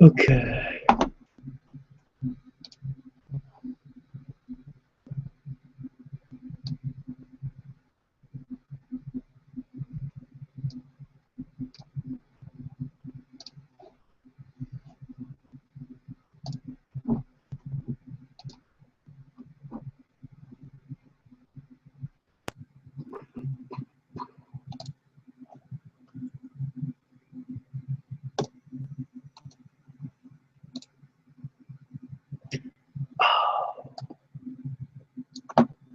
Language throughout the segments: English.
Okay.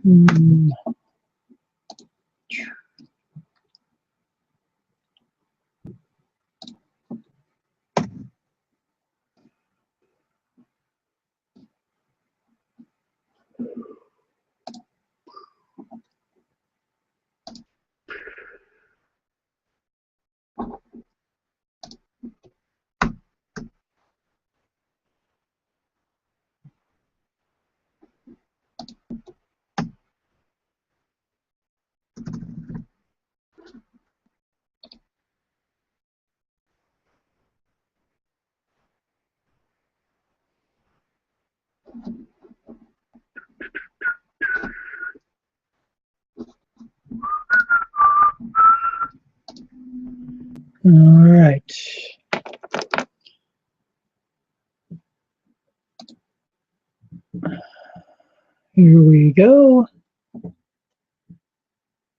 Hmm. All right. Here we go.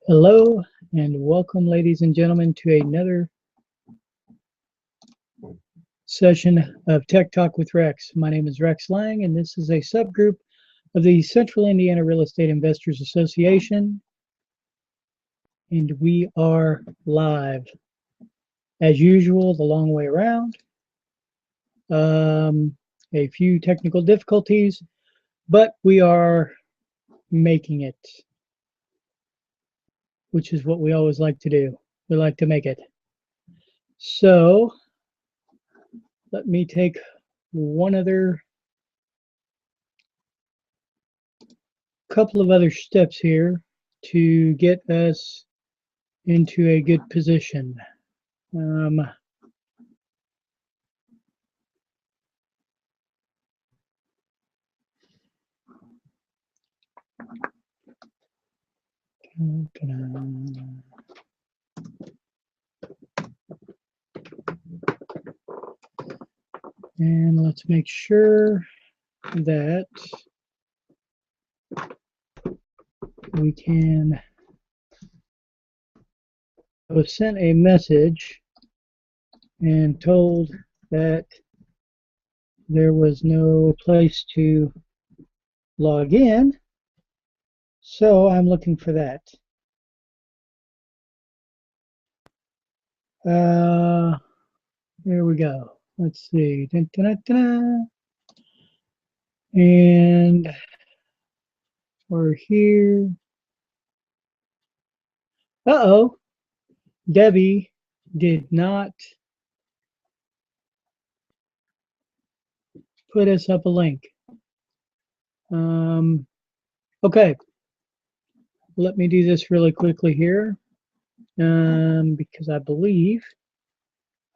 Hello and welcome, ladies and gentlemen, to another session of Tech Talk with Rex. My name is Rex Lang, and this is a subgroup of the Central Indiana Real Estate Investors Association. And we are live, as usual, the long way around. A few technical difficulties, but we are making it, which is what we always like to do. We like to make it. So let me take one other couple of other steps here to get us into a good position. And let's make sure that we can. I was sent a message and told that there was no place to log in, so I'm looking for that. Here we go. Let's see. Dun, dun, dun, dun. And we're here. Uh-oh. Debbie did not put us up a link. Okay. Let me do this really quickly here, because I believe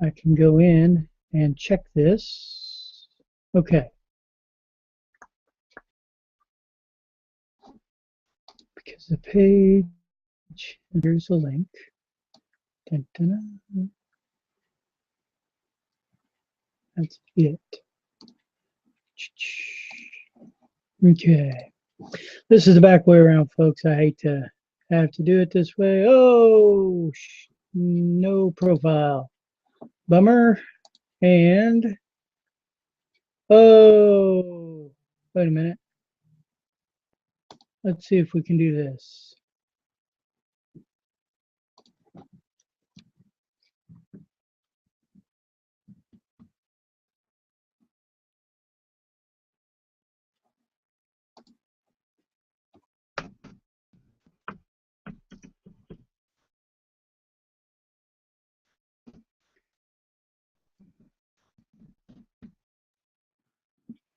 I can go in and check this. Okay. Because the page, there's a link. Dun, dun, dun. That's it. Okay. This is the back way around, folks. I hate to have to do it this way. Oh, no profile. Bummer. And, oh, wait a minute. Let's see if we can do this.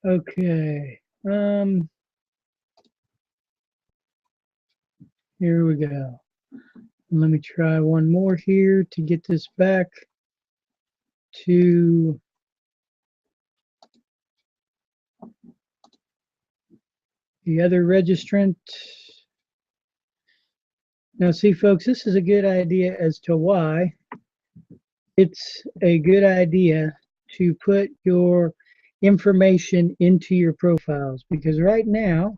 Okay. Here we go. Let me try one more here to get this back to The other registrant. Now, see, folks, this is a good idea as to why it's a good idea to put your information into your profiles, because right now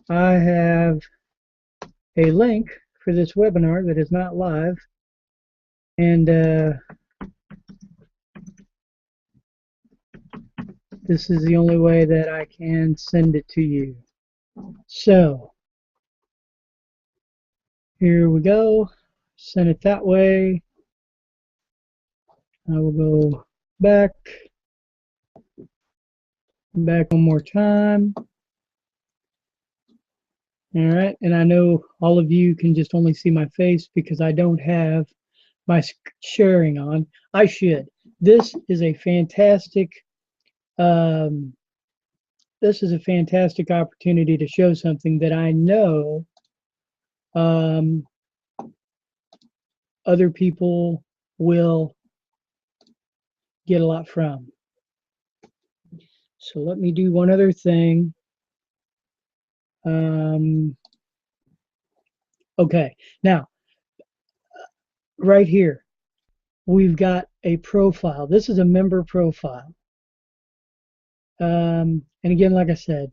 I have a link for this webinar that is not live, and this is the only way that I can send it to you. So here we go. Send it that way. I will go back one more time. All right, and I know all of you can just only see my face because I don't have my sharing on. I should. This is a fantastic opportunity to show something that I know other people will get a lot from. So let me do one other thing. Okay, now right here we've got a profile. This is a member profile. And again, like I said,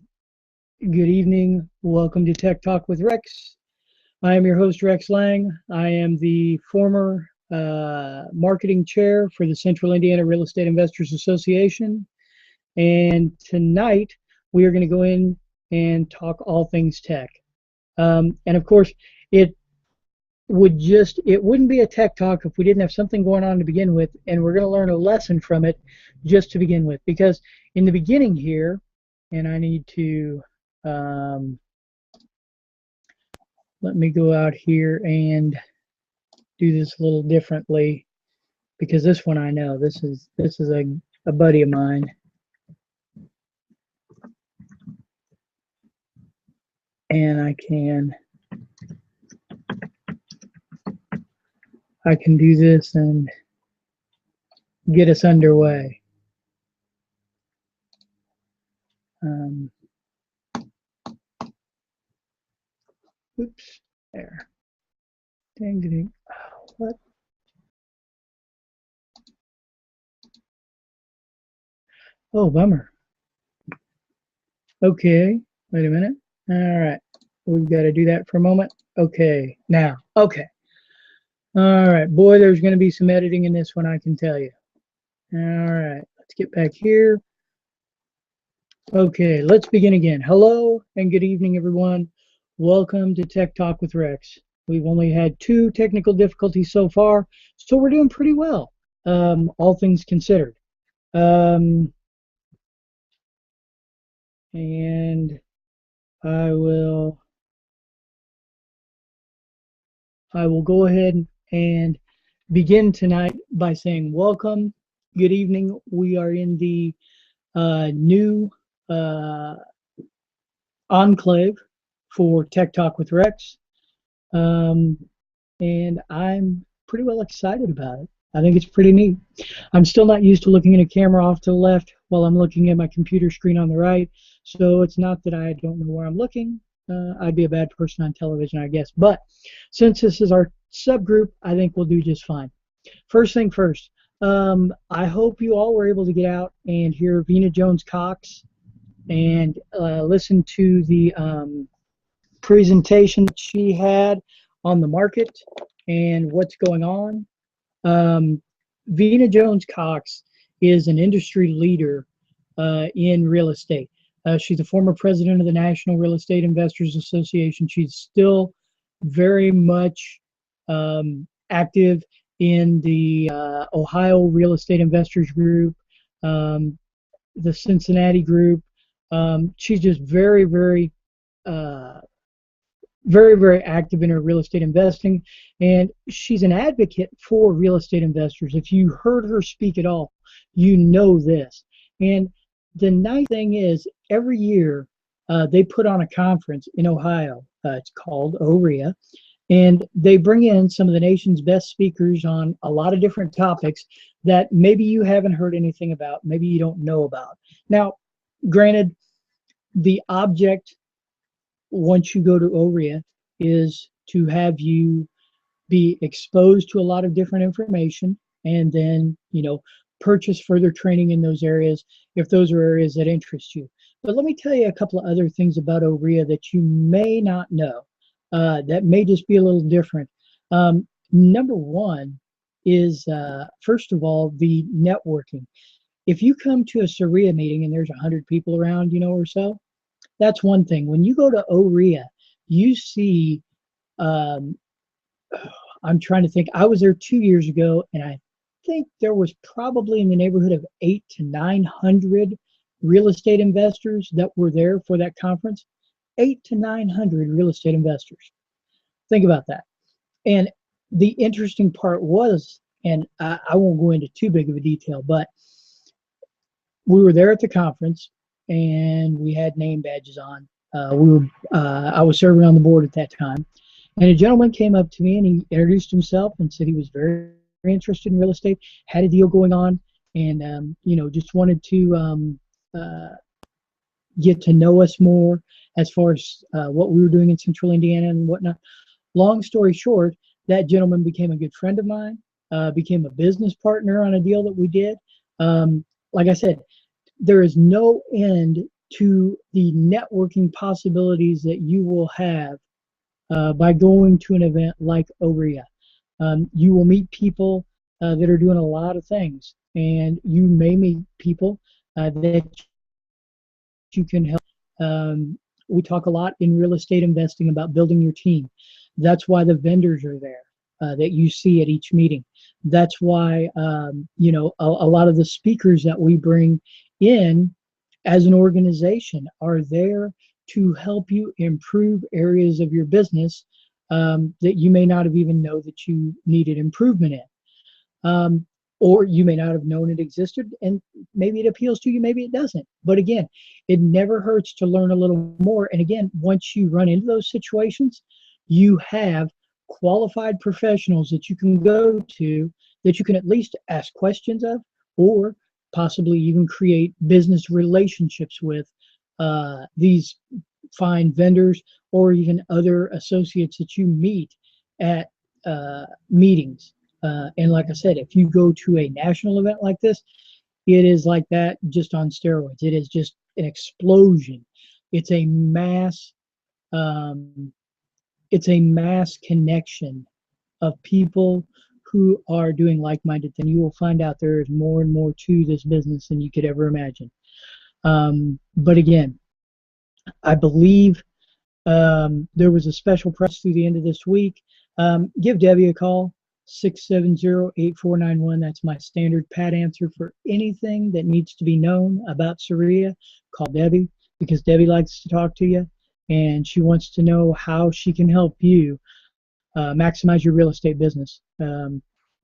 good evening. Welcome to Tech Talk with Rex. I am your host, Rex Lang. I am the former marketing chair for the Central Indiana Real Estate Investors Association. And tonight we are going to go in and talk all things tech. And of course, it wouldn't be a tech talk if we didn't have something going on to begin with, and we're going to learn a lesson from it just to begin with, because in the beginning here, and I need to let me go out here and do this a little differently, because this one I know, this is a buddy of mine, and I can do this and get us underway. Oops, there. Dang, dang. Oh, what? Oh, bummer. Okay, wait a minute. All right, we've got to do that for a moment. Okay, now, okay. All right, boy, there's going to be some editing in this one, I can tell you. All right, let's get back here. Okay, let's begin again. Hello and good evening, everyone. Welcome to Tech Talk with Rex. We've only had 2 technical difficulties so far, so we're doing pretty well, all things considered. And I will go ahead and begin tonight by saying welcome, good evening. We are in the new enclave for Tech Talk with Rex, and I'm pretty well excited about it. I think it's pretty neat. I'm still not used to looking at a camera off to the left while I'm looking at my computer screen on the right, so it's not that I don't know where I'm looking. I'd be a bad person on television, I guess. But since this is our subgroup, I think we'll do just fine. First thing first, I hope you all were able to get out and hear Vena Jones-Cox and listen to the presentation that she had on the market and what's going on. Vena Jones-Cox is an industry leader in real estate. She's a former president of the National Real Estate Investors Association. She's still very much active in the Ohio Real Estate Investors Group, the Cincinnati Group. She's just very, very active in her real estate investing, and she's an advocate for real estate investors. If you heard her speak at all, you know this. And the nice thing is, every year they put on a conference in Ohio. It's called OREA, and they bring in some of the nation's best speakers on a lot of different topics that maybe you haven't heard anything about, maybe you don't know about. Now, granted, the object, once you go to OREA, is to have you be exposed to a lot of different information, and then, purchase further training in those areas if those are areas that interest you. But let me tell you a couple of other things about OREA that you may not know, that may just be a little different. Number one is, first of all, the networking. If you come to a SOREA meeting and there's 100 people around, or so, that's one thing. When you go to OREA, you see, um, I'm trying to think. I was there 2 years ago, and I think there was probably in the neighborhood of 800 to 900 real estate investors that were there for that conference. 800 to 900 real estate investors. Think about that. And the interesting part was, and I won't go into too big of a detail, but we were there at the conference, and we had name badges on. I was serving on the board at that time, and a gentleman came up to me and he introduced himself and said he was very, very interested in real estate, had a deal going on, and just wanted to get to know us more as far as what we were doing in Central Indiana and whatnot. Long story short, that gentleman became a good friend of mine, became a business partner on a deal that we did. Like I said, there is no end to the networking possibilities that you will have by going to an event like OREA. You will meet people that are doing a lot of things, and you may meet people that you can help. We talk a lot in real estate investing about building your team. That's why the vendors are there that you see at each meeting. That's why a lot of the speakers that we bring in as an organization are there to help you improve areas of your business that you may not have even know that you needed improvement in. Or you may not have known it existed, and maybe it appeals to you, maybe it doesn't. But again, it never hurts to learn a little more. And again, once you run into those situations, you have qualified professionals that you can go to, that you can at least ask questions of, or possibly even create business relationships with these fine vendors, or even other associates that you meet at meetings. And like I said, if you go to a national event like this, it is like that, just on steroids. It is just an explosion. It's a mass. It's a mass connection of people who are doing like-minded things. You will find out there is more and more to this business than you could ever imagine. But again, I believe there was a special price through the end of this week. Give Debbie a call, 670-8491. That's my standard pat answer for anything that needs to be known about SOREA. Call Debbie, because Debbie likes to talk to you, and she wants to know how she can help you maximize your real estate business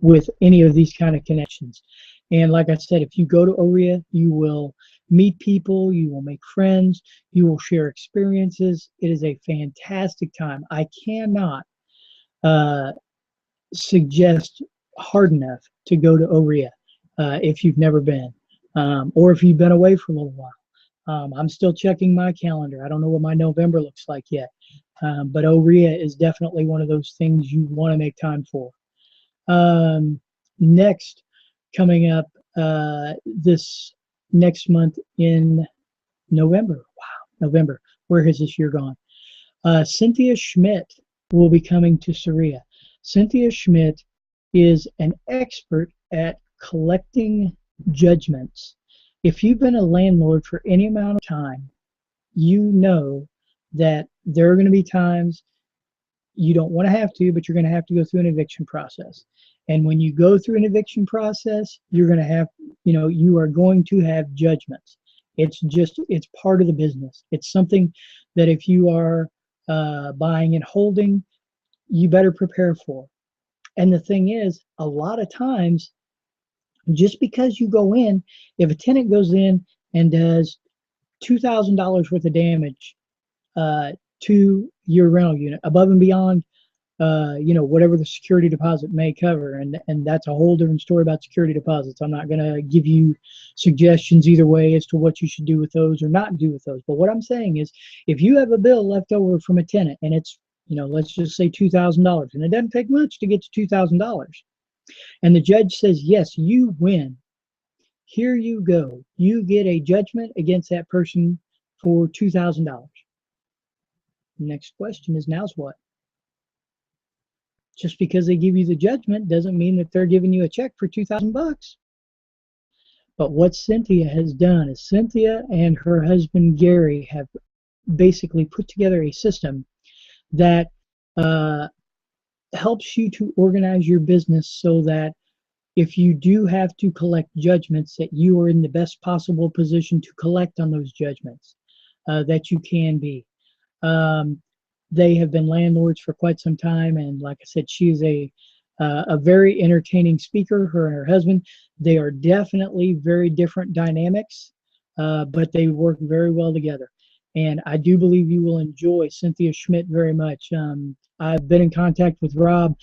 with any of these kind of connections. And like I said, if you go to OREA, you will meet people, you will make friends, you will share experiences. It is a fantastic time. I cannot suggest hard enough to go to OREA if you've never been, or if you've been away for a little while. I'm still checking my calendar. I don't know what my November looks like yet, but OREA is definitely one of those things you want to make time for. Next, coming up this next month in November. Wow, November. Where has this year gone? Cynthia Schmidt will be coming to SOREA. Cynthia Schmidt is an expert at collecting judgments. If you've been a landlord for any amount of time, you know that there are going to be times you don't want to have to, but you're going to have to go through an eviction process. And when you go through an eviction process, you're going to have, you are going to have judgments. It's part of the business. It's something that if you are buying and holding, you better prepare for. And the thing is, a lot of times, just because you go in, if a tenant goes in and does $2,000 worth of damage to your rental unit, above and beyond whatever the security deposit may cover. And that's a whole different story about security deposits. I'm not going to give you suggestions either way as to what you should do with those or not do with those. But what I'm saying is, if you have a bill left over from a tenant and it's, let's just say $2,000, and it doesn't take much to get to $2,000, and the judge says, yes, you win. Here you go. You get a judgment against that person for $2,000. Next question is, now's what? Just because they give you the judgment doesn't mean that they're giving you a check for $2,000. But what Cynthia has done is Cynthia and her husband Gary have basically put together a system that helps you to organize your business so that if you do have to collect judgments, that you are in the best possible position to collect on those judgments, that you can be. They have been landlords for quite some time, and like I said, she is a very entertaining speaker, her and her husband. They are definitely very different dynamics, but they work very well together. And I do believe you will enjoy Cynthia Schmidt very much. I've been in contact with Rob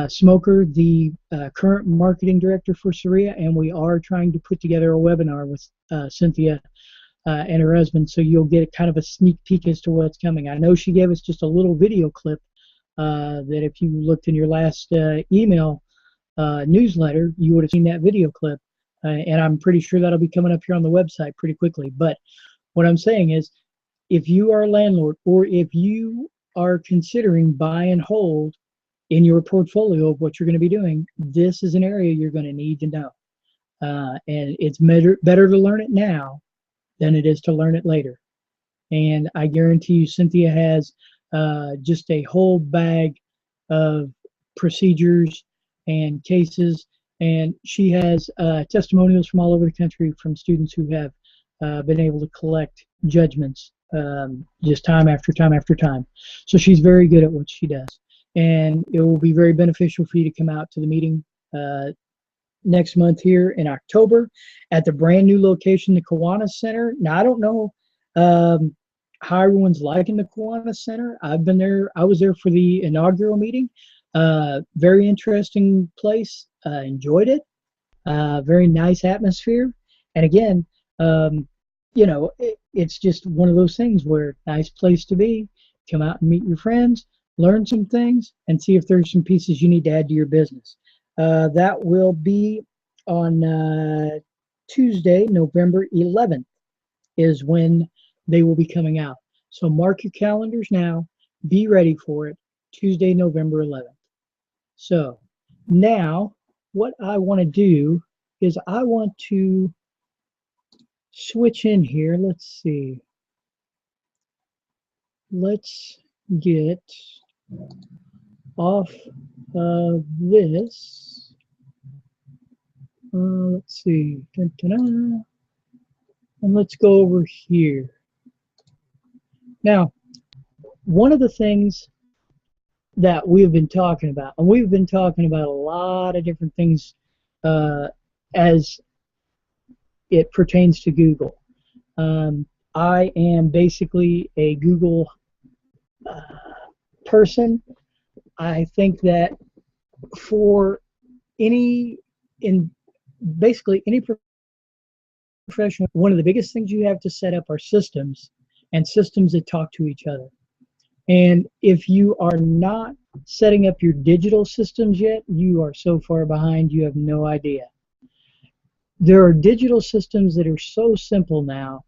Smoker, the current marketing director for Saria, and we are trying to put together a webinar with Cynthia and her husband, so you'll get kind of a sneak peek as to what's coming. I know she gave us just a little video clip that if you looked in your last email newsletter, you would have seen that video clip, and I'm pretty sure that'll be coming up here on the website pretty quickly. But what I'm saying is, if you are a landlord or if you are considering buy and hold in your portfolio of what you're going to be doing, this is an area you're going to need to know. And it's better to learn it now than it is to learn it later. And I guarantee you Cynthia has just a whole bag of procedures and cases, and she has testimonials from all over the country from students who have been able to collect judgments just time after time after time. So she's very good at what she does, and it will be very beneficial for you to come out to the meeting next month here in October at the brand new location, the Kiwanis Center. Now, I don't know how everyone's liking the Kiwanis Center. I've been there. I was there for the inaugural meeting. Very interesting place. Enjoyed it. Very nice atmosphere. And again, it's just one of those things where nice place to be. Come out and meet your friends, learn some things, and see if there's some pieces you need to add to your business. That will be on Tuesday, November 11th is when they will be coming out. So mark your calendars now. Be ready for it. Tuesday, November 11th. So now what I want to do is I want to switch in here. Let's see. Let's get off of this. Let's see. Dun, dun, dun. And let's go over here. Now, one of the things that we've been talking about, and we've been talking about a lot of different things as it pertains to Google. I am basically a Google person. I think that for basically any professional, one of the biggest things you have to set up are systems, and systems that talk to each other. And if you are not setting up your digital systems yet, you are so far behind you have no idea. There are digital systems that are so simple now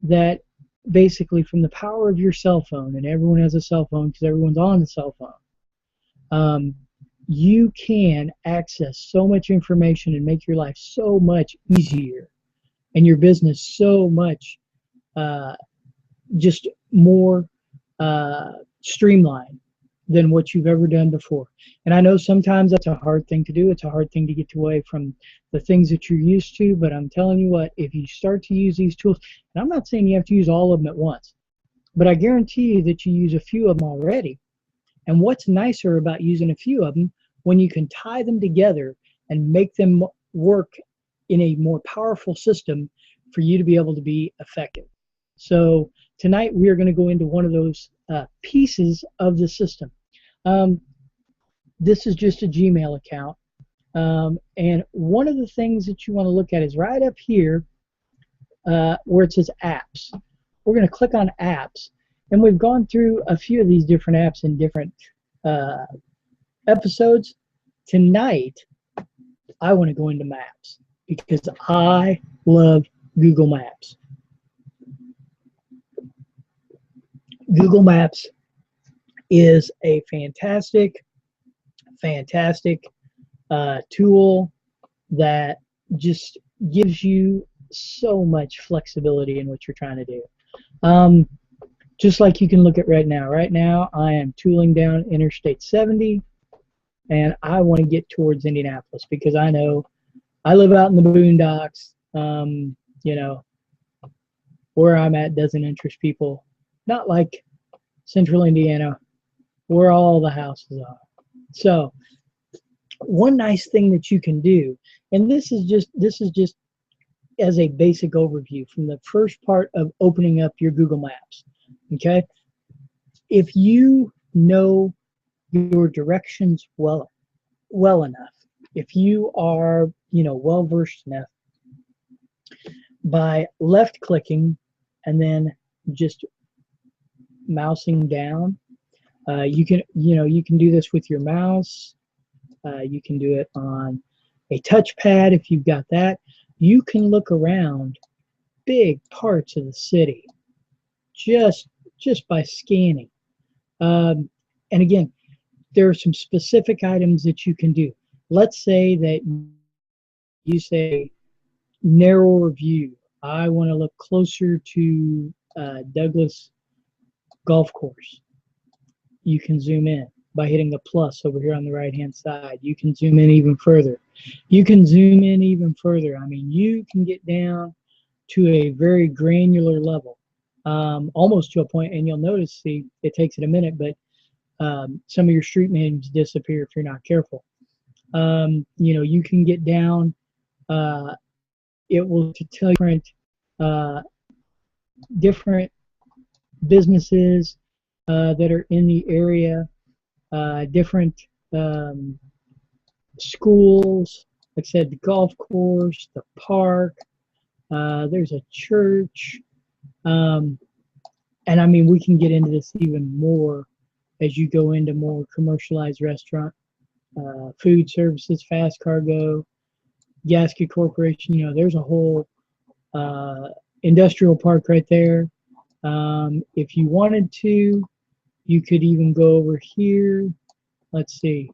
that basically from the power of your cell phone, and everyone has a cell phone because everyone's on the cell phone, you can access so much information and make your life so much easier and your business so much just more streamlined than what you've ever done before. And I know sometimes that's a hard thing to do. It's a hard thing to get away from the things that you're used to, but I'm telling you what, if you start to use these tools, and I'm not saying you have to use all of them at once, but I guarantee you that you use a few of them already. And what's nicer about using a few of them, when you can tie them together and make them work in a more powerful system for you to be able to be effective. So tonight we are going to go into one of those pieces of the system. this is just a Gmail account. And one of the things that you want to look at is right up here where it says apps. We're going to click on apps. And we've gone through a few of these different apps in different episodes. Tonight, I want to go into Maps because I love Google Maps. Google Maps is a fantastic tool that just gives you so much flexibility in what you're trying to do. Just like you can look at right now. Right now, I am tooling down Interstate 70, and I want to get towards Indianapolis because I know I live out in the boondocks. You know, where I'm at doesn't interest people. Not like central Indiana, where all the houses are. So, one nice thing that you can do, and this is just as a basic overview from the first part of opening up your Google Maps. Okay, if you know your directions well enough, if you are well versed enough, by left clicking and then just mousing down, you can do this with your mouse. You can do it on a touchpad if you've got that. You can look around big parts of the city just by scanning. And again, there are some specific items that you can do. Let's say that you say narrower view. I want to look closer to Douglas Golf Course. You can zoom in by hitting the plus over here on the right hand side. You can zoom in even further. You can zoom in even further. I mean, you can get down to a very granular level, almost to a point, and you'll notice, see, it takes it a minute, but some of your street names disappear if you're not careful. You can get down, it will tell you different businesses that are in the area, different schools, like I said, the golf course, the park, there's a church, and I mean, we can get into this even more as you go into more commercialized restaurant, food services, fast cargo, Gasket Corporation. There's a whole industrial park right there. If you wanted to, you could even go over here. Let's see.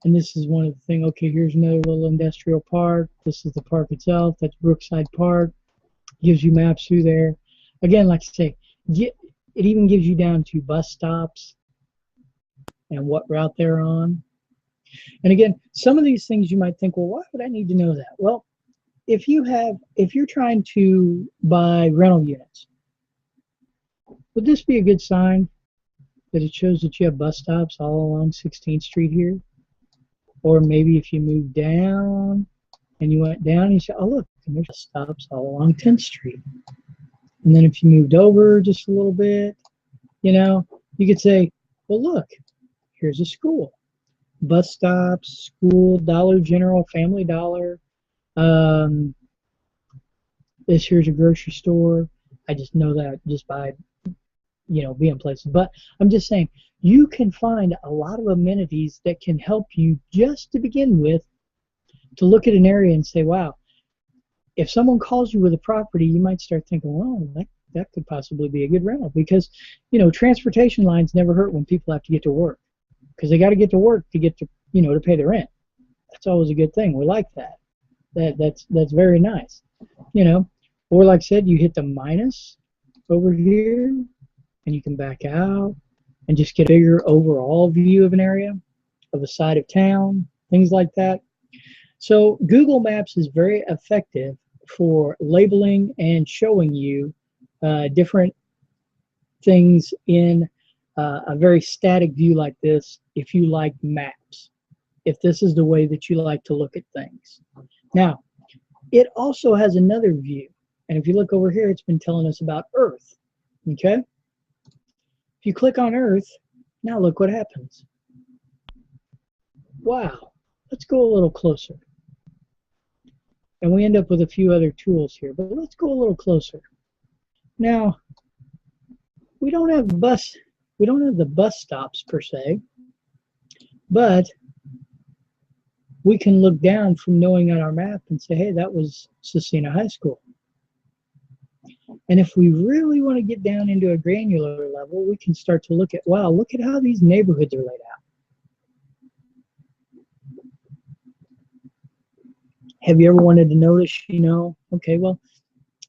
And this is one of the things. Okay, here's another little industrial park. This is the park itself. That's Brookside Park. Gives you maps through there. Again, like I say, it even gives you down to bus stops and what route they're on. And again, some of these things you might think, well, why would I need to know that? Well, if you're trying to buy rental units, would this be a good sign that it shows that you have bus stops all along 16th Street here? Or maybe if you move down and you went down and you say, oh, look, there's bus stops all along 10th Street. And then if you moved over just a little bit, you could say, well, look, here's a school. Bus stops, school, Dollar General, Family Dollar. This here's a grocery store. I just know that just by, being places. But I'm just saying, you can find a lot of amenities that can help you just to begin with to look at an area and say, wow, if someone calls you with a property, you might start thinking, well, that could possibly be a good rental because, transportation lines never hurt when people have to get to work because they got to get to work to get to, to pay the rent. That's always a good thing. We like that. That's very nice, Or like I said, you hit the minus over here and you can back out and just get a bigger overall view of an area, of a side of town, things like that. So Google Maps is very effective for labeling and showing you different things in a very static view like this if you like maps, if this is the way that you like to look at things. Now, it also has another view. And if you look over here, it's been telling us about Earth. Okay? If you click on Earth, now look what happens. wow, let's go a little closer. And we end up with a few other tools here, but let's go a little closer. Now, we don't have the bus stops per se, but we can look down from knowing on our map and say, hey, that was Scecina High School. And if we really want to get down into a granular level, we can start to look at, wow, look at how these neighborhoods are laid out. Have you ever wanted to notice, okay, well,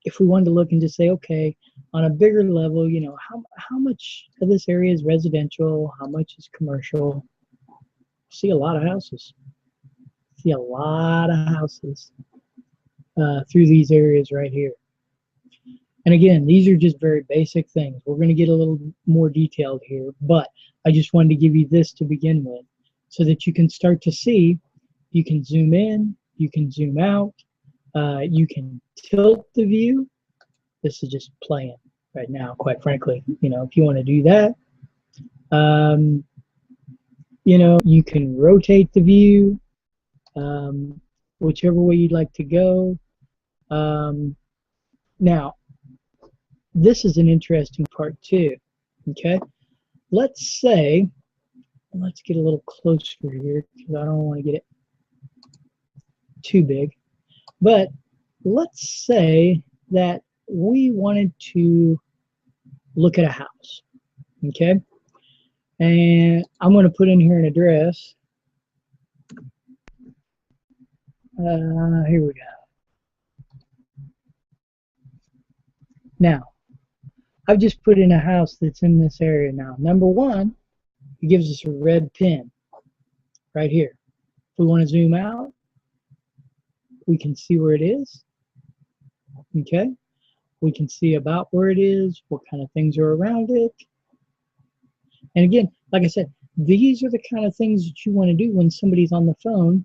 if we wanted to look and just say, okay, on a bigger level, how much of this area is residential, how much is commercial? See a lot of houses. See a lot of houses through these areas right here. And again, these are just very basic things. We're going to get a little more detailed here, but I just wanted to give you this to begin with so that you can start to see. You can zoom in, you can zoom out, you can tilt the view. This is just playing right now, quite frankly. If you want to do that, you can rotate the view, whichever way you'd like to go. Now, this is an interesting part too, okay? Let's get a little closer here because I don't want to get it too big. But let's say that we wanted to look at a house, okay? And I'm going to put in here an address. Here we go. Now, I've just put in a house that's in this area now. Number one, it gives us a red pin right here. If we want to zoom out, we can see where it is. Okay? We can see about where it is, what kind of things are around it. And again, like I said, these are the kind of things that you want to do when somebody's on the phone.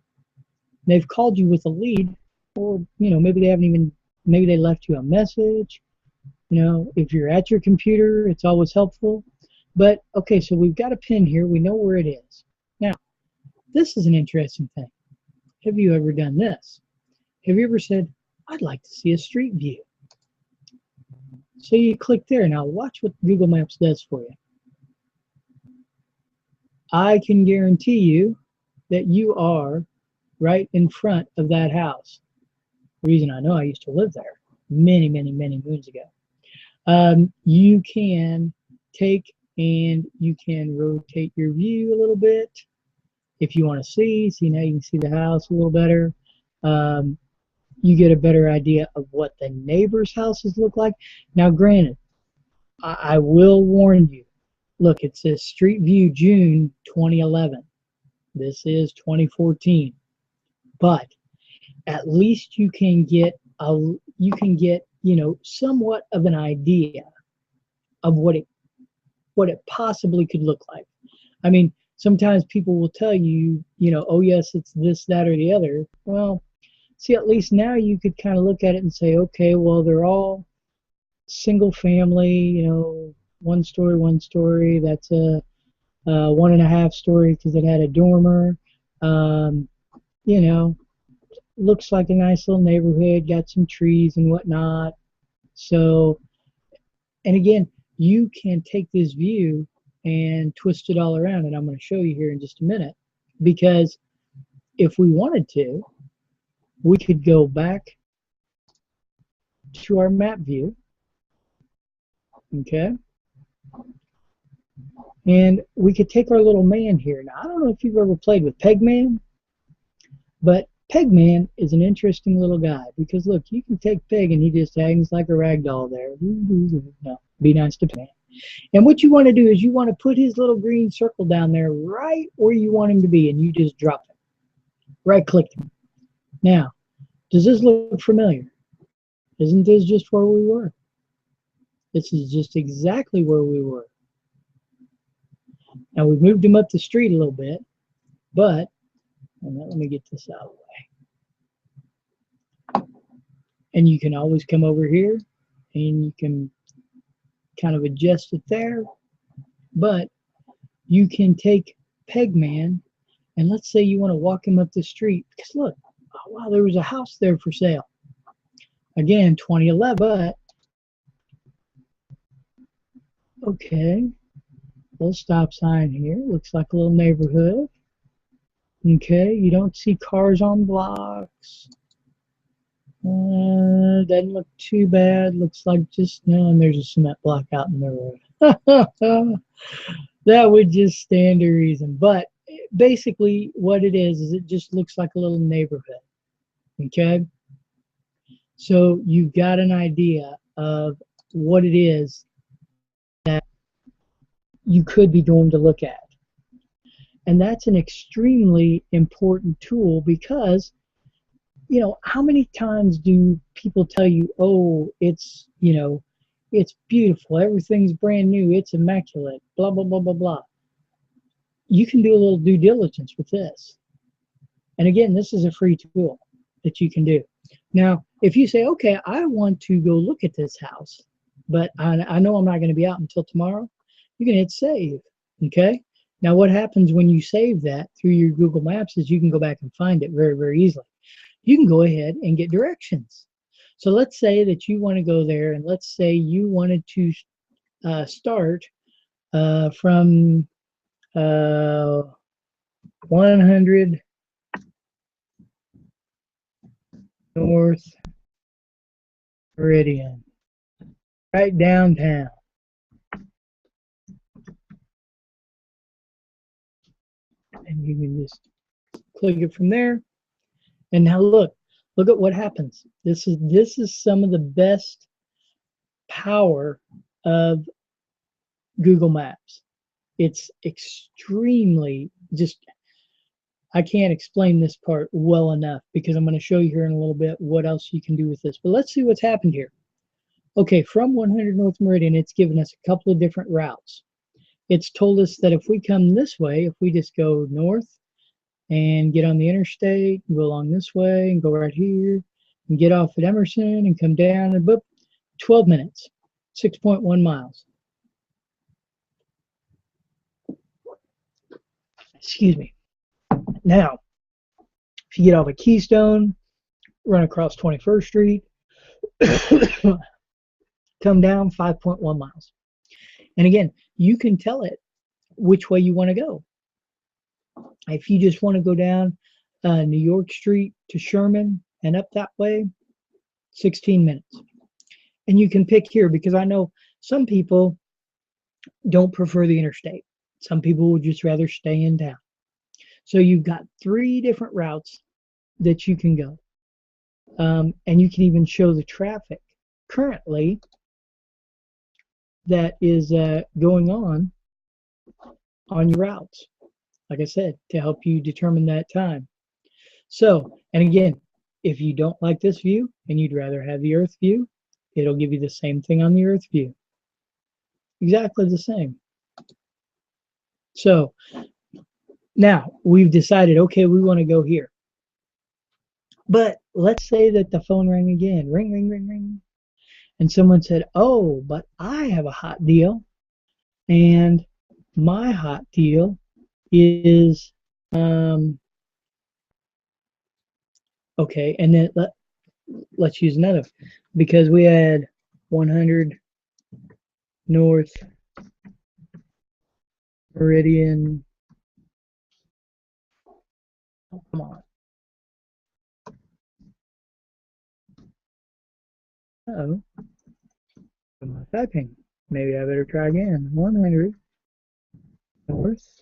They've called you with a lead, or maybe they left you a message. If you're at your computer, it's always helpful. But okay, so we've got a pin here. We know where it is. Now, this is an interesting thing. Have you ever done this? Have you ever said, I'd like to see a street view? So you click there. Now watch what Google Maps does for you. I can guarantee you that you are right in front of that house. The reason I know, I used to live there many, many, many moons ago. You can take and you can rotate your view a little bit if you want to see. Now you can see the house a little better. You get a better idea of what the neighbors' houses look like. Now, granted, I will warn you. Look, it says Street View June 2011. This is 2014. But at least you can get somewhat of an idea of what it possibly could look like. I mean, sometimes people will tell you, oh yes, it's this, that, or the other. Well, see, at least now you could kind of look at it and say, okay, well, they're all single family, one story. That's a 1.5 story because it had a dormer. Looks like a nice little neighborhood, got some trees and whatnot. So, and again, you can take this view and twist it all around, and I'm going to show you here in just a minute, because if we wanted to, we could go back to our map view, okay, and we could take our little man here. Now, I don't know if you've ever played with Pegman, but Pegman is an interesting little guy, because look, you can take Peg and he just hangs like a rag doll there. No, be nice to Pegman. And what you want to do is you want to put his little green circle down there right where you want him to be, and you just drop him. Right click him. Now, does this look familiar? Isn't this just where we were? This is just exactly where we were. Now we've moved him up the street a little bit, but let me get this out of the way. And you can always come over here and you can kind of adjust it there, but you can take Pegman And let's say you want to walk him up the street because look, oh, wow, there was a house there for sale. Again, 2011, but okay, little stop sign here. Looks like a little neighborhood. Okay, you don't see cars on blocks. Doesn't look too bad. Looks like just no, and there's a cement block out in the road. That would just stand to reason. But basically, what it is it just looks like a little neighborhood. Okay, so you've got an idea of what it is that you could be doing to look at. And that's an extremely important tool because, you know, how many times do people tell you, oh, it's, you know, it's beautiful, everything's brand new, it's immaculate, blah, blah, blah, blah, blah. You can do a little due diligence with this. And again, this is a free tool that you can do. Now, if you say, okay, I want to go look at this house, but I know I'm not going to be out until tomorrow, you can hit save, okay? Now, what happens when you save that through your Google Maps is you can go back and find it very, very easily. You can go ahead and get directions. So let's say that you want to go there, and let's say you wanted to start from 100 North Meridian, right downtown. And you can just click it from there. And now look at what happens. This is some of the best power of Google Maps. It's extremely just, I can't explain this part well enough because I'm going to show you here in a little bit what else you can do with this. But let's see what's happened here. Okay, from 100 North Meridian, it's given us a couple of different routes. It's told us that if we come this way, if we just go north and get on the interstate, go along this way and go right here and get off at Emerson and come down and boop, 12 minutes, 6.1 miles. Excuse me. Now, if you get off at Keystone, run across 21st Street, come down 5.1 miles. And again, you can tell it which way you want to go. If you just want to go down New York Street to Sherman and up that way, 16 minutes. And you can pick here because I know some people don't prefer the interstate. Some people would just rather stay in town. So you've got 3 different routes that you can go. And you can even show the traffic currently that is going on your routes. Like I said, to help you determine that time. So, and again, if you don't like this view and you'd rather have the Earth view, it'll give you the same thing on the Earth view. Exactly the same. So now we've decided, okay, we want to go here. But let's say that the phone rang again. Ring, ring, ring, ring. And someone said, oh, but I have a hot deal. And my hot deal is, okay, and then let's use another, because we had 100 North Meridian. Oh, come on. Oh, am I typing? Maybe I better try again. 100 North.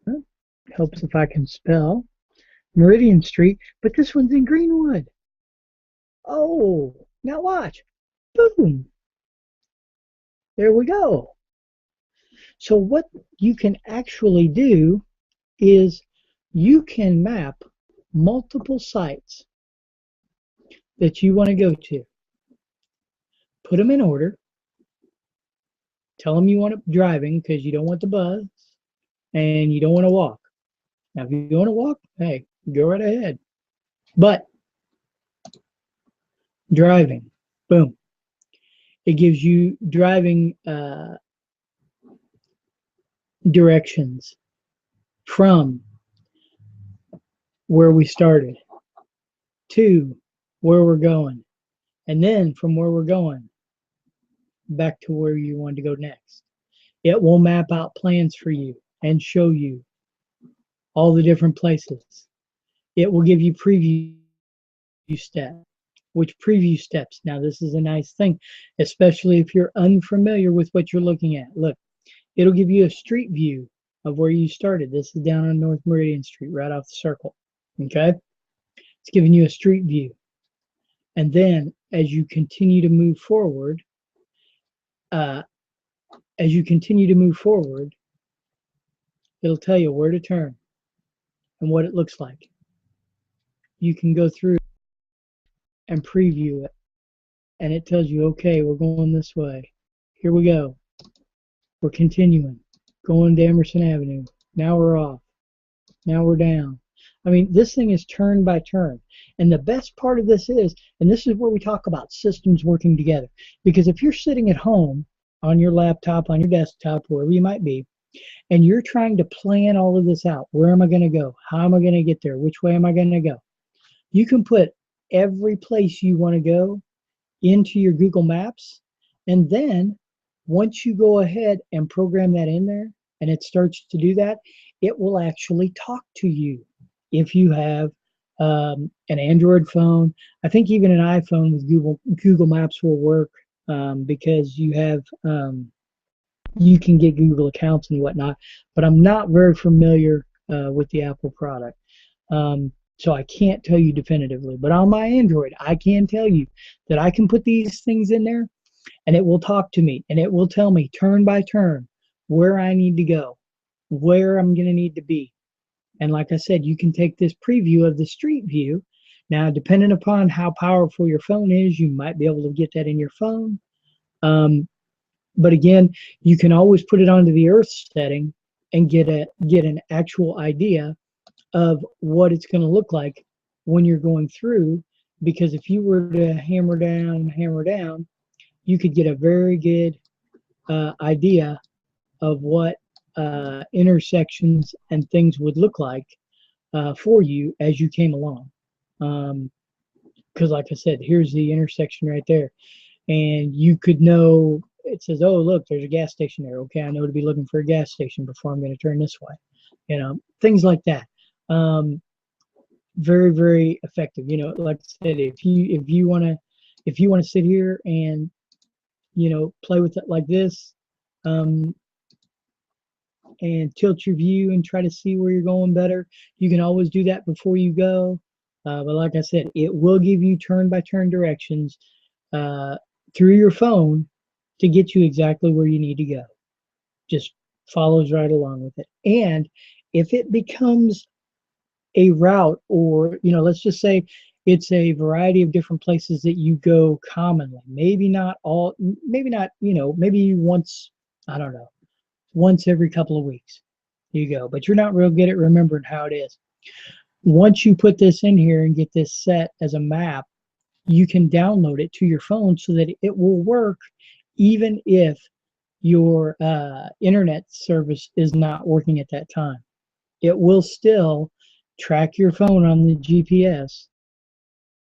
Oh, helps if I can spell. Meridian Street, but this one's in Greenwood. Oh, now watch. Boom. There we go. So what you can actually do is you can map multiple sites that you want to go to. Put them in order. Tell them you want to driving because you don't want the bus and you don't want to walk. Now, if you want to walk, hey, go right ahead. But driving, boom. It gives you driving directions. from where we started to where we're going, and then from where we're going back to where you want to go next. It will map out plans for you and show you all the different places. It will give you preview steps. Which preview steps? Now, this is a nice thing, especially if you're unfamiliar with what you're looking at. Look, it'll give you a street view of where you started. This is down on North Meridian Street, right off the circle. Okay? It's giving you a street view. And then as you continue to move forward, it'll tell you where to turn and what it looks like. You can go through and preview it, and it tells you, okay, we're going this way. Here we go. We're continuing, going to Emerson Avenue. Now we're off. Now we're down. I mean, this thing is turn by turn. And the best part of this is, and this is where we talk about systems working together. Because if you're sitting at home on your laptop, on your desktop, wherever you might be, and you're trying to plan all of this out, where am I going to go? How am I going to get there? Which way am I going to go? You can put every place you want to go into your Google Maps. And then once you go ahead and program that in there, and it starts to do that, it will actually talk to you. If you have an Android phone, I think even an iPhone with Google Maps will work, because you have you can get Google accounts and whatnot. But I'm not very familiar with the Apple product, so I can't tell you definitively. But on my Android, I can tell you that I can put these things in there, and it will talk to me, and it will tell me turn by turn where I need to go, where I'm going to need to be. And like I said, you can take this preview of the street view. Now, depending upon how powerful your phone is, you might be able to get that in your phone. But again, you can always put it onto the Earth setting and get an actual idea of what it's going to look like when you're going through. Because if you were to hammer down, you could get a very good idea of what intersections and things would look like for you as you came along. Because like I said, here's the intersection right there. And you could know, it says, oh, look, there's a gas station there. Okay, I know to be looking for a gas station before I'm going to turn this way. You know, things like that. Very, very effective. You know, like I said, if you want to sit here and, you know, play with it like this, and tilt your view and try to see where you're going better, you can always do that before you go. But like I said, it will give you turn-by-turn directions through your phone to get you exactly where you need to go. Just follows right along with it. And if it becomes a route, or, you know, let's just say it's a variety of different places that you go commonly, maybe not, you know, maybe once, I don't know, once every couple of weeks you go, but you're not real good at remembering how it is. Once you put this in here and get this set as a map, you can download it to your phone so that it will work even if your internet service is not working at that time. It will still track your phone on the GPS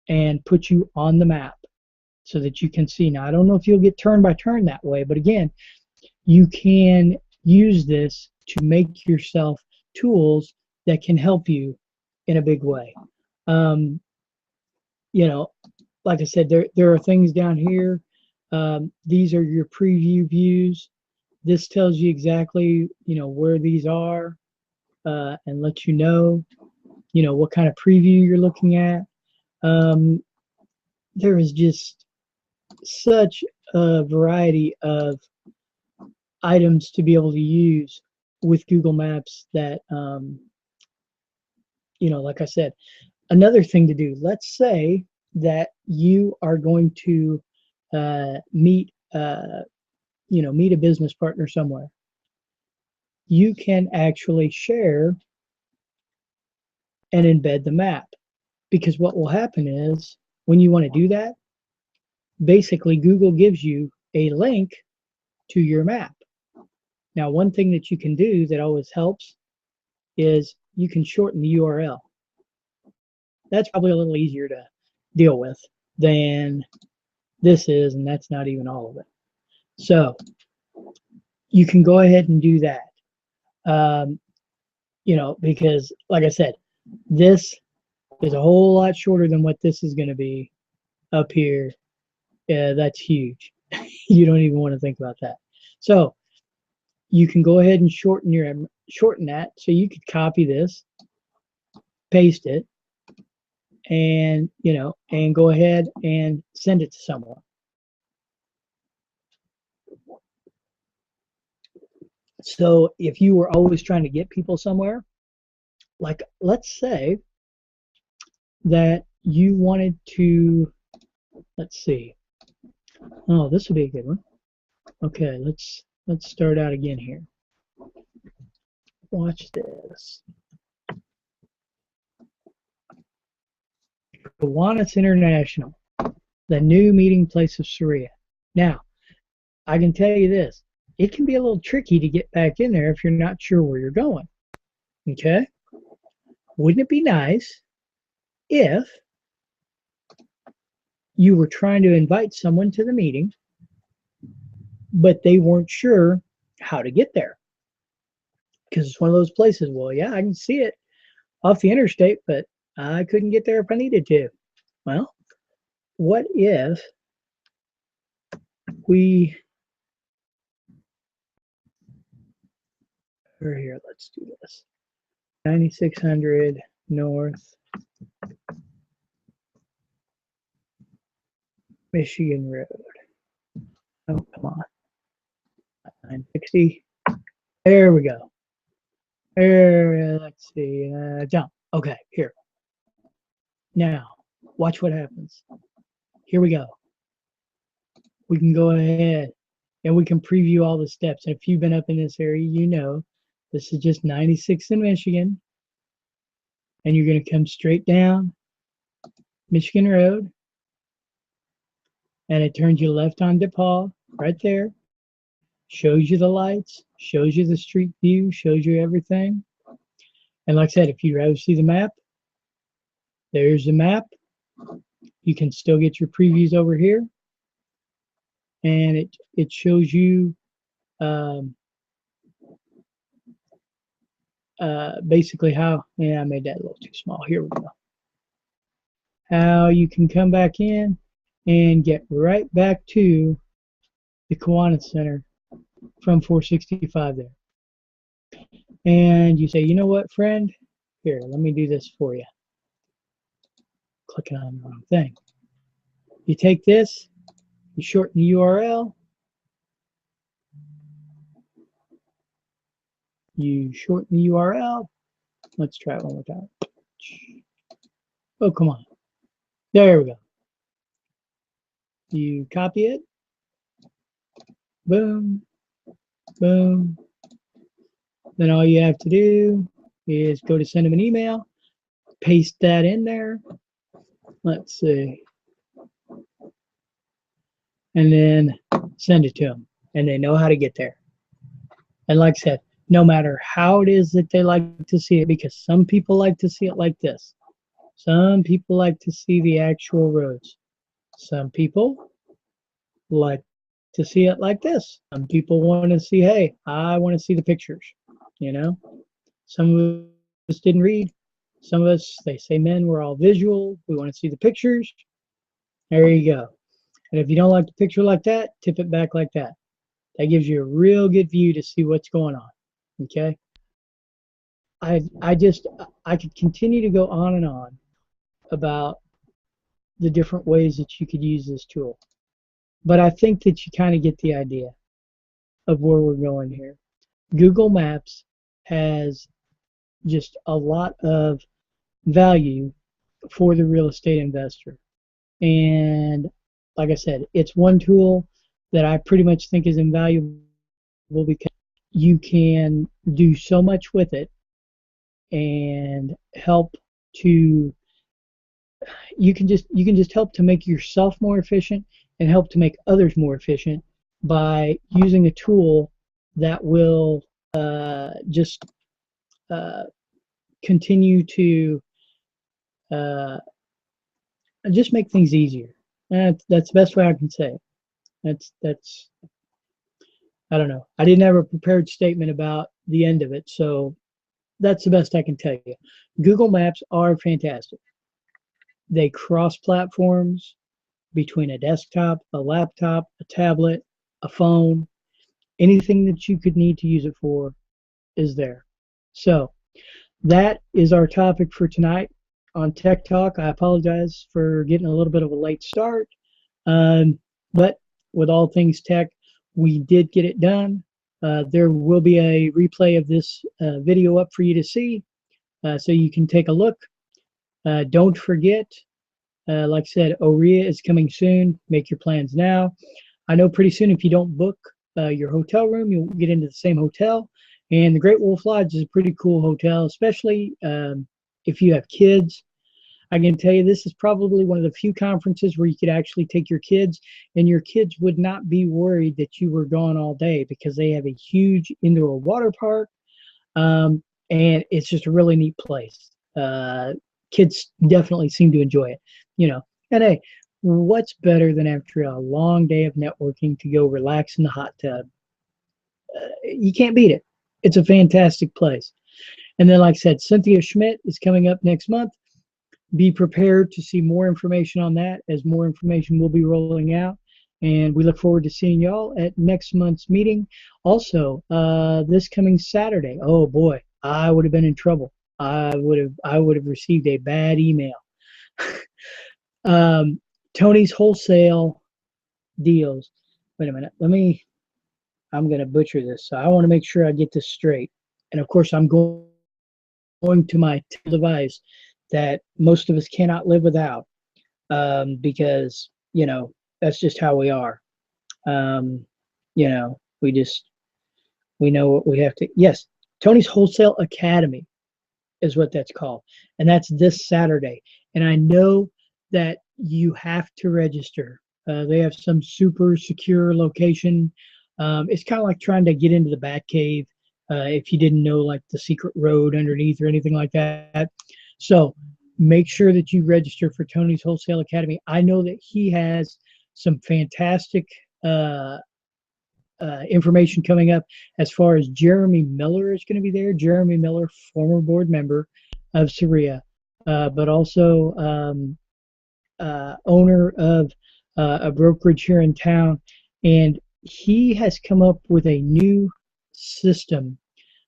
and put you on the map so that you can see. Now, I don't know if you'll get turn by turn that way, but again, you can use this to make yourself tools that can help you in a big way. You know, like I said, there are things down here. These are your preview views. This tells you exactly, you know, where these are, and lets you know, what kind of preview you're looking at. There is just such a variety of items to be able to use with Google Maps that, like I said, another thing to do, let's say that you are going to meet a business partner somewhere. You can actually share and embed the map, because what will happen is when you want to do that, basically Google gives you a link to your map. Now, one thing that you can do that always helps is you can shorten the URL. That's probably a little easier to deal with than this is, and that's not even all of it. So you can go ahead and do that. You know, because like I said, this is a whole lot shorter than what this is going to be up here. That's huge. You don't even want to think about that. So you can go ahead and shorten that. So you could copy this, paste it, and and go ahead and send it to someone. So if you were always trying to get people somewhere, like let's say that you wanted to, let's see. Oh, this would be a good one. Okay, let's start out again here. Watch this. Kiwanis International, the new meeting place of Sharia. Now, I can tell you this, it can be a little tricky to get back in there if you're not sure where you're going. Okay? Wouldn't it be nice if you were trying to invite someone to the meeting, but they weren't sure how to get there? Because it's one of those places, well, yeah, I can see it off the interstate, but I couldn't get there if I needed to. Well, what if we, or here, let's do this. 9600 North Michigan Road. Oh, come on. 960. There we go. There, let's see. Jump. Okay, here. Now, watch what happens. Here we go. We can go ahead and we can preview all the steps. And if you've been up in this area, you know this is just 96th in Michigan. And you're going to come straight down Michigan Road. And it turns you left on DePaul, right there. Shows you the lights, shows you the street view, shows you everything. And like I said, if you'd rather see the map, there's the map. You can still get your previews over here. And it shows you basically how, yeah, I made that a little too small. Here we go. How you can come back in and get right back to the Kiwanis Center from 465 there. And you say, you know what, friend? Here, let me do this for you. Clicking on the wrong thing. You take this, you shorten the URL, you shorten the URL. Let's try it one more time. Oh, come on. There we go. You copy it. Boom. Boom. Then all you have to do is go to send them an email, paste that in there. Let's see. And then send it to them. And they know how to get there. And like I said, no matter how it is that they like to see it, because some people like to see it like this. Some people like to see the actual roads. Some people like to see it like this. Some people want to see, hey, I want to see the pictures. You know, some of us didn't read. Some of us, they say men, we're all visual. We want to see the pictures. There you go. And if you don't like the picture like that, tip it back like that. That gives you a real good view to see what's going on. Okay. I could continue to go on and on about the different ways that you could use this tool. But I think that you kind of get the idea of where we're going here. Google Maps has just a lot of value for the real estate investor. And like I said, it's one tool that I pretty much think is invaluable because you can do so much with it and help to, you can just help to make yourself more efficient and help to make others more efficient by using a tool that will just continue to just make things easier. That's the best way I can say it. That's I don't know. I didn't have a prepared statement about the end of it, so that's the best I can tell you. Google Maps are fantastic. They cross platforms between a desktop, a laptop, a tablet, a phone, anything that you could need to use it for is there. So that is our topic for tonight on Tech Talk. I apologize for getting a little bit of a late start, but with all things tech, we did get it done. There will be a replay of this video up for you to see, so you can take a look. Don't forget, like I said, OREA is coming soon. Make your plans now. I know pretty soon if you don't book your hotel room, you'll get into the same hotel. And the Great Wolf Lodge is a pretty cool hotel, especially if you have kids. I can tell you this is probably one of the few conferences where you could actually take your kids, and your kids would not be worried that you were gone all day, because they have a huge indoor water park, and it's just a really neat place. Kids definitely seem to enjoy it, you know. And hey, what's better than after a long day of networking to go relax in the hot tub? You can't beat it. It's a fantastic place. And then, like I said, Cynthia Schmidt is coming up next month. Be prepared to see more information on that, as more information will be rolling out. And we look forward to seeing y'all at next month's meeting. Also, this coming Saturday, oh boy, I would have been in trouble. I would have received a bad email. Tony's Wholesale Deals. Wait a minute. I'm going to butcher this. So I want to make sure I get this straight. And of course, I'm going to my device that most of us cannot live without, because, you know, that's just how we are. You know, we know what we have to. Yes, Tony's Wholesale Academy is what that's called. And that's this Saturday. And I know that you have to register. They have some super secure location. It's kind of like trying to get into the Batcave, if you didn't know, like the secret road underneath or anything like that. So make sure that you register for Tony's Wholesale Academy. I know that he has some fantastic information coming up as far as Jeremy Miller is going to be there. Jeremy Miller, former board member of SOREA, but also owner of a brokerage here in town. And he has come up with a new system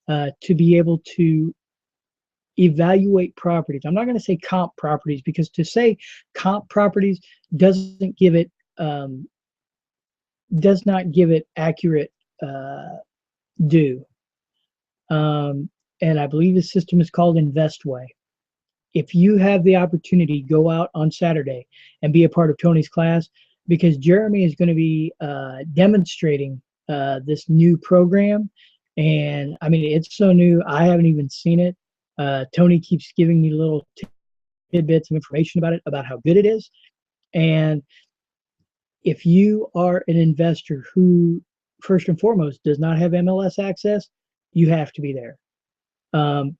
to be able to evaluate properties. I'm not going to say comp properties, because to say comp properties doesn't give it does not give it accurate due. And I believe the system is called Investway. If you have the opportunity, go out on Saturday and be a part of Tony's class, because Jeremy is going to be demonstrating this new program. And I mean, it's so new, I haven't even seen it. Tony keeps giving me little tidbits of information about it, about how good it is. And if you are an investor who, first and foremost, does not have MLS access, you have to be there,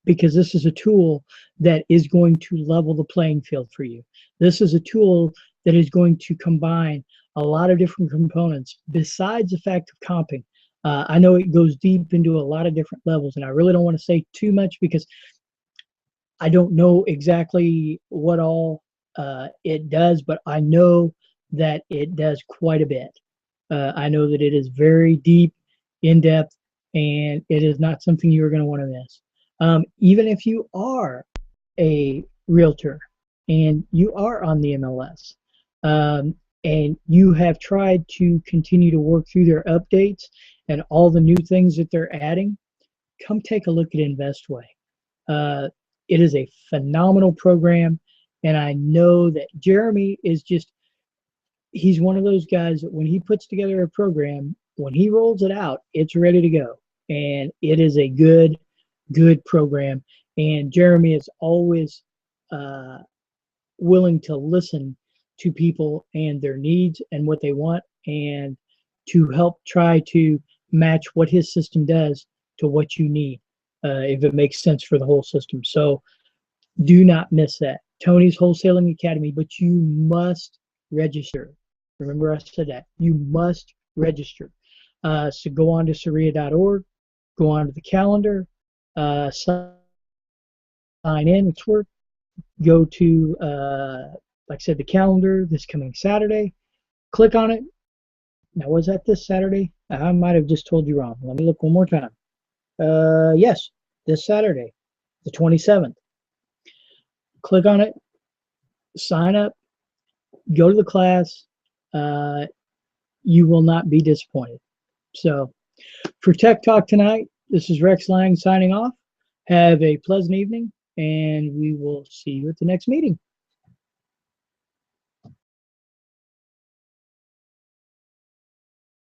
because this is a tool that is going to level the playing field for you. This is a tool that is going to combine a lot of different components besides the fact of comping. I know it goes deep into a lot of different levels, and I really don't want to say too much because I don't know exactly what all it does, but I know that it does quite a bit. I know that it is very deep, in depth, and it is not something you're going to want to miss. Even if you are a realtor and you are on the MLS, and you have tried to continue to work through their updates and all the new things that they're adding, come take a look at Investway. It is a phenomenal program, and I know that Jeremy is just, he's one of those guys that when he puts together a program, when he rolls it out, it's ready to go. And it is a good program. And Jeremy is always willing to listen to people and their needs and what they want, and to help try to match what his system does to what you need. if it makes sense for the whole system. So do not miss that. Tony's Wholesaling Academy, but you must register. Remember I said that. You must register. So go on to Saria.org, go on to the calendar, sign in, it's work. Go to, like I said, the calendar this coming Saturday. Click on it. Now, was that this Saturday? I might have just told you wrong. Let me look one more time. Yes, this Saturday, the 27th. Click on it, sign up, go to the class. You will not be disappointed. So for Tech Talk tonight, this is Rex Lang signing off. Have a pleasant evening, and we will see you at the next meeting.